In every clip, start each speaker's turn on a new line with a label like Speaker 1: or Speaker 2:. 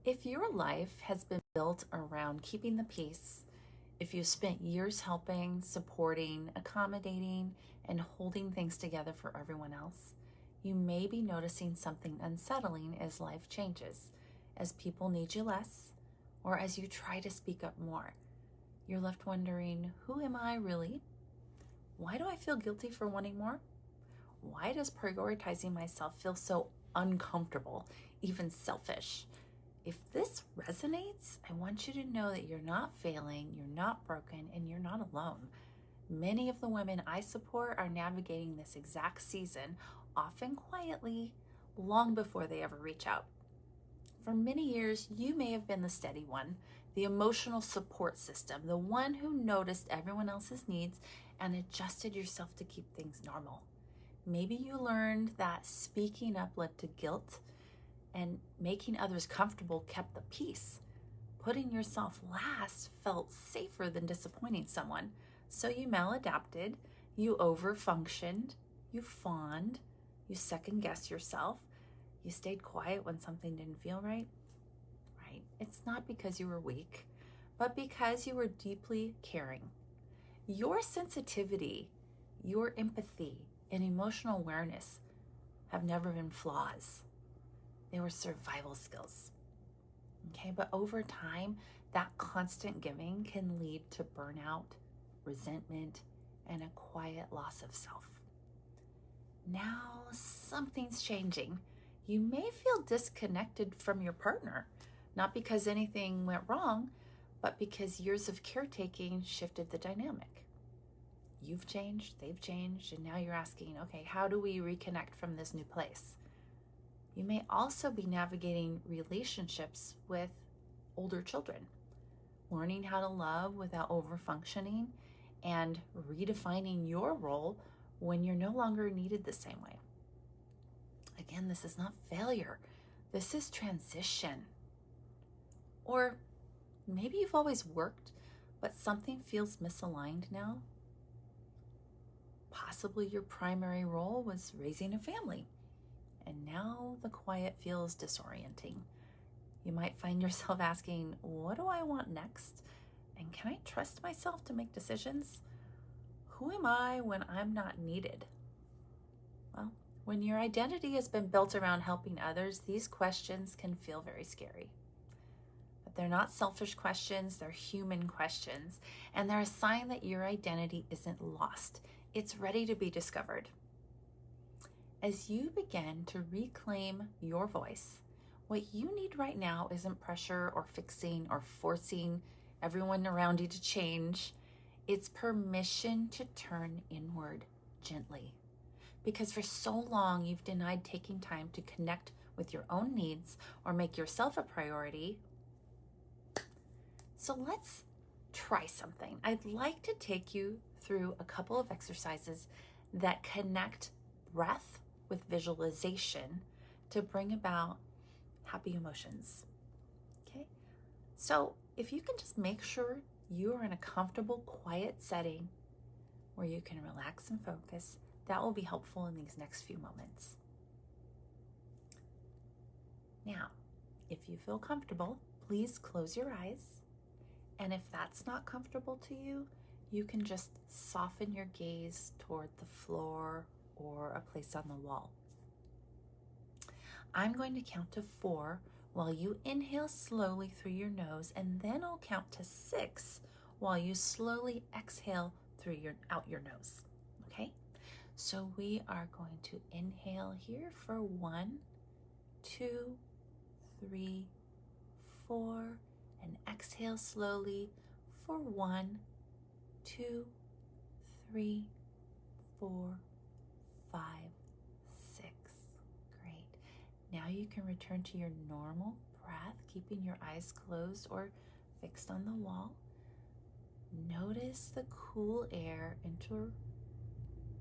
Speaker 1: If your life has been built around keeping the peace, if you spent years helping, supporting, accommodating, and holding things together for everyone else, you may be noticing something unsettling as life changes, as people need you less, or as you try to speak up more. You're left wondering, who am I really? Why do I feel guilty for wanting more? Why does prioritizing myself feel so uncomfortable, even selfish? If this resonates, I want you to know that you're not failing, you're not broken, and you're not alone. Many of the women I support are navigating this exact season, often quietly, long before they ever reach out. For many years, you may have been the steady one, the emotional support system, the one who noticed everyone else's needs and adjusted yourself to keep things normal. Maybe you learned that speaking up led to guilt, and making others comfortable kept the peace. Putting yourself last felt safer than disappointing someone. So you maladapted, you overfunctioned, you fawned, you second guessed yourself, you stayed quiet when something didn't feel right. Right? It's not because you were weak, but because you were deeply caring. Your sensitivity, your empathy, and emotional awareness have never been flaws. They were survival skills. Okay, but over time, that constant giving can lead to burnout, resentment, and a quiet loss of self. Now something's changing. You may feel disconnected from your partner, not because anything went wrong, but because years of caretaking shifted the dynamic. You've changed, they've changed, and now you're asking, okay, how do we reconnect from this new place? You may also be navigating relationships with older children, learning how to love without overfunctioning, and redefining your role when you're no longer needed the same way. Again, this is not failure. This is transition. Or maybe you've always worked, but something feels misaligned now. Possibly your primary role was raising a family, and now the quiet feels disorienting. You might find yourself asking, what do I want next? And can I trust myself to make decisions? Who am I when I'm not needed? Well, when your identity has been built around helping others, these questions can feel very scary. But they're not selfish questions, they're human questions. And they're a sign that your identity isn't lost. It's ready to be discovered. As you begin to reclaim your voice, what you need right now isn't pressure or fixing or forcing everyone around you to change. It's permission to turn inward gently. Because for so long, you've denied taking time to connect with your own needs or make yourself a priority. So let's try something. I'd like to take you through a couple of exercises that connect breath with visualization to bring about happy emotions. Okay? So if you can just make sure you are in a comfortable, quiet setting where you can relax and focus, that will be helpful in these next few moments. Now, if you feel comfortable, please close your eyes. And if that's not comfortable to you, you can just soften your gaze toward the floor or a place on the wall. I'm going to count to 4 while you inhale slowly through your nose, and then I'll count to 6 while you slowly exhale out your nose. Okay? So we are going to inhale here for 1, 2, 3, 4, and exhale slowly for 1, 2, 3, 4, 5, 6. Great. Now you can return to your normal breath, keeping your eyes closed or fixed on the wall. Notice the cool air enter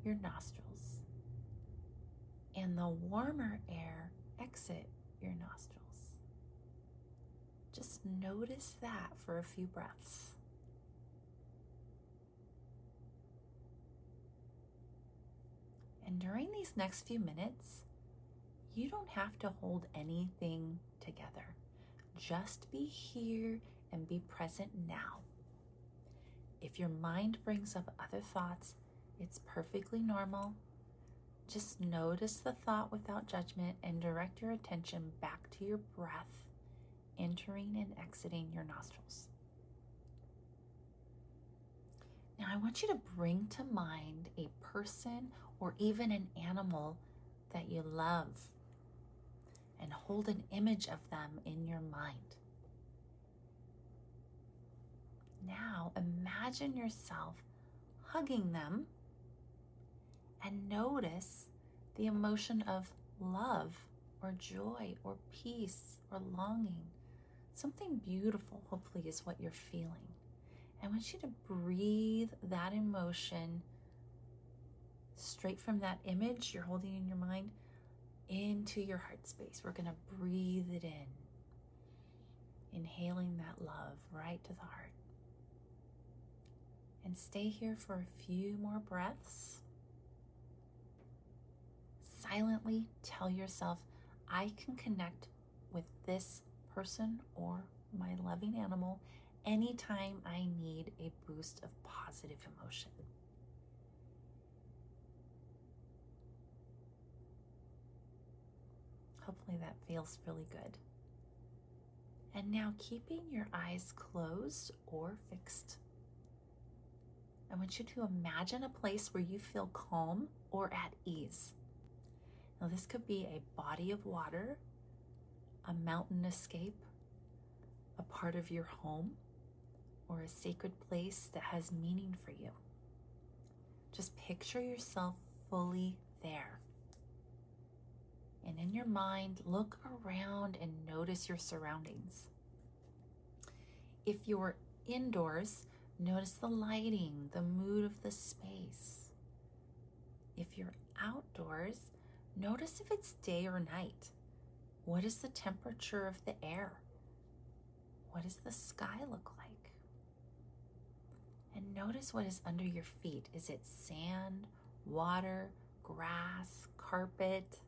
Speaker 1: your nostrils and the warmer air exit your nostrils. Just notice that for a few breaths. And during these next few minutes, you don't have to hold anything together. just be here and be present now. If your mind brings up other thoughts, it's perfectly normal. Just notice the thought without judgment and direct your attention back to your breath, entering and exiting your nostrils. Now I want you to bring to mind a person or even an animal that you love and hold an image of them in your mind. Now imagine yourself hugging them and notice the emotion of love or joy or peace or longing. Something beautiful, hopefully, is what you're feeling. I want you to breathe that emotion straight from that image you're holding in your mind into your heart space. We're going to breathe it in, inhaling that love right to the heart. And stay here for a few more breaths. Silently tell yourself, I can connect with this person or my loving animal anytime I need a boost of positive emotion. Hopefully that feels really good. And now, keeping your eyes closed or fixed, I want you to imagine a place where you feel calm or at ease. Now, this could be a body of water, a mountain escape, a part of your home, or a sacred place that has meaning for you. Just picture yourself fully there. And in your mind, look around and notice your surroundings. If you're indoors, notice the lighting, the mood of the space. If you're outdoors, notice if it's day or night. What is the temperature of the air? What does the sky look like? And notice what is under your feet. Is it sand, water, grass, carpet?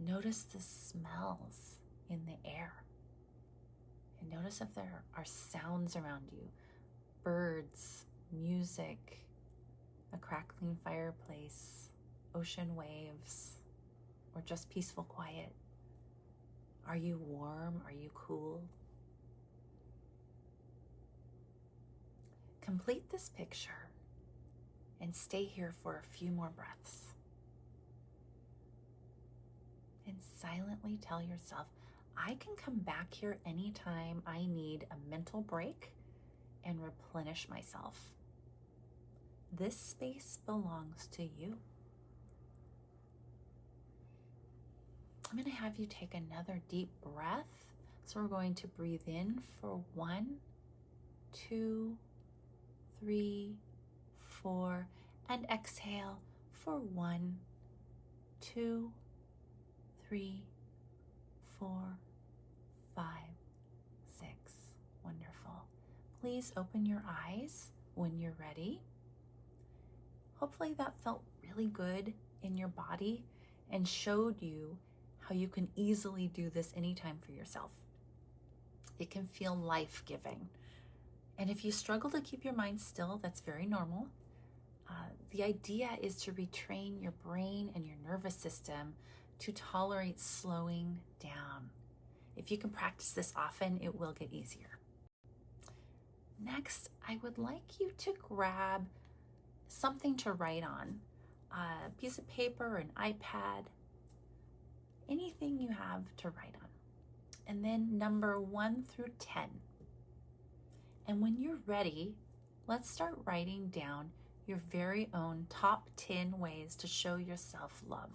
Speaker 1: Notice the smells in the air. And notice if there are sounds around you. Birds, music, a crackling fireplace, ocean waves, or just peaceful quiet. Are you warm? Are you cool? Complete this picture and stay here for a few more breaths. And silently tell yourself, I can come back here anytime I need a mental break and replenish myself. This space belongs to you. I'm going to have you take another deep breath. So we're going to breathe in for 1, 2, 3, 4, and exhale for 1, 2, 3, 4, 5, 6. Wonderful. Please open your eyes when you're ready. Hopefully that felt really good in your body and showed you how you can easily do this anytime for yourself. It can feel life-giving. And if you struggle to keep your mind still, that's very normal. The idea is to retrain your brain and your nervous system to tolerate slowing down. If you can practice this often, it will get easier. Next, I would like you to grab something to write on, a piece of paper, an iPad, anything you have to write on. And then number 1 through 10. And when you're ready, let's start writing down your very own top 10 ways to show yourself love.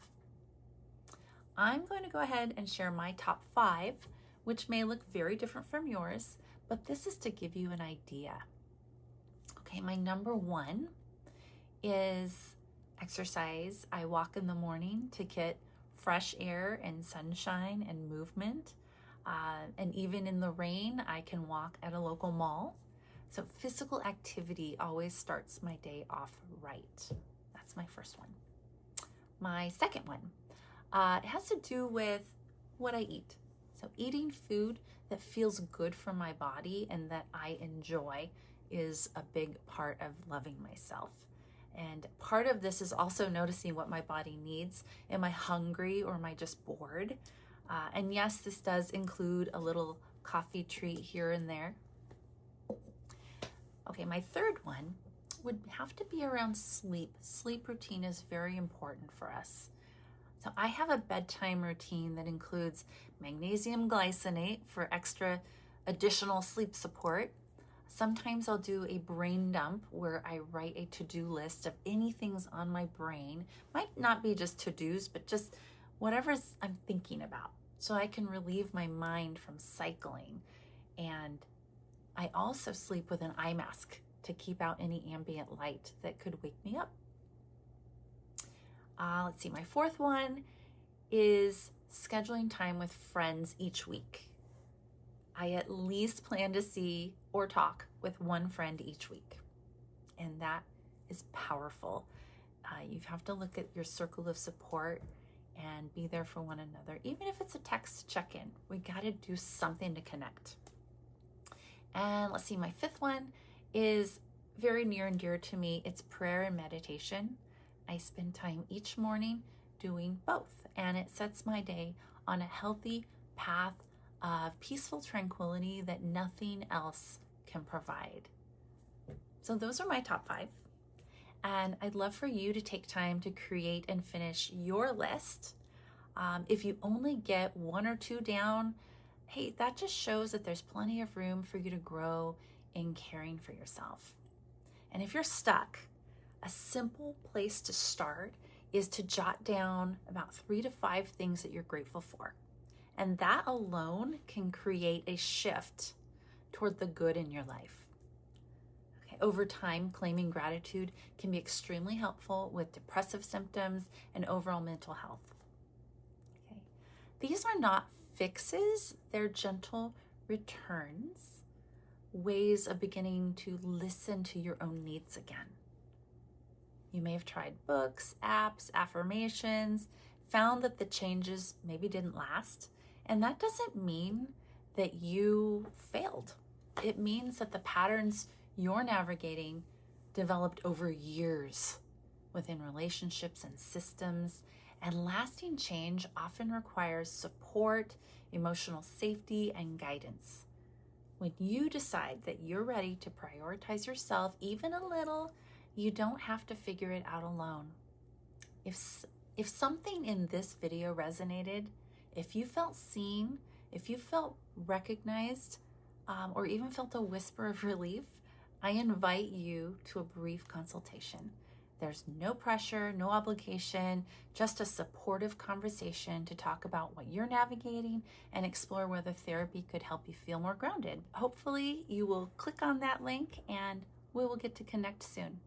Speaker 1: I'm going to go ahead and share my top 5, which may look very different from yours, but this is to give you an idea. Okay, my number 1 is exercise. I walk in the morning to get fresh air and sunshine and movement. And even in the rain, I can walk at a local mall. So physical activity always starts my day off right. That's my first one. My second one, it has to do with what I eat. So eating food that feels good for my body and that I enjoy is a big part of loving myself. And part of this is also noticing what my body needs. Am I hungry or am I just bored? And yes, this does include a little coffee treat here and there. Okay, my third one would have to be around sleep. Sleep routine is very important for us. So I have a bedtime routine that includes magnesium glycinate for extra additional sleep support. Sometimes I'll do a brain dump where I write a to-do list of anything's on my brain. Might not be just to-dos, but just whatever I'm thinking about, so I can relieve my mind from cycling. And I also sleep with an eye mask to keep out any ambient light that could wake me up. Let's see, my fourth one is scheduling time with friends each week. I at least plan to see or talk with one friend each week, and that is powerful. You have to look at your circle of support and be there for one another, even if it's a text check-in. We got to do something to connect. And let's see, my fifth one is very near and dear to me. It's prayer and meditation. I spend time each morning doing both, and it sets my day on a healthy path of peaceful tranquility that nothing else can provide. So those are my top 5. And I'd love for you to take time to create and finish your list. If you only get 1 or 2 down, hey, that just shows that there's plenty of room for you to grow in caring for yourself. And if you're stuck, a simple place to start is to jot down about 3 to 5 things that you're grateful for. And that alone can create a shift toward the good in your life. Okay, over time, claiming gratitude can be extremely helpful with depressive symptoms and overall mental health. Okay. These are not fixes, they're gentle returns, ways of beginning to listen to your own needs again. You may have tried books, apps, affirmations, found that the changes maybe didn't last. And that doesn't mean that you failed. It means that the patterns you're navigating developed over years within relationships and systems. And lasting change often requires support, emotional safety, and guidance. When you decide that you're ready to prioritize yourself even a little, you don't have to figure it out alone. If something in this video resonated, if you felt seen, if you felt recognized, or even felt a whisper of relief, I invite you to a brief consultation. There's no pressure, no obligation, just a supportive conversation to talk about what you're navigating and explore whether therapy could help you feel more grounded. Hopefully, you will click on that link and we will get to connect soon.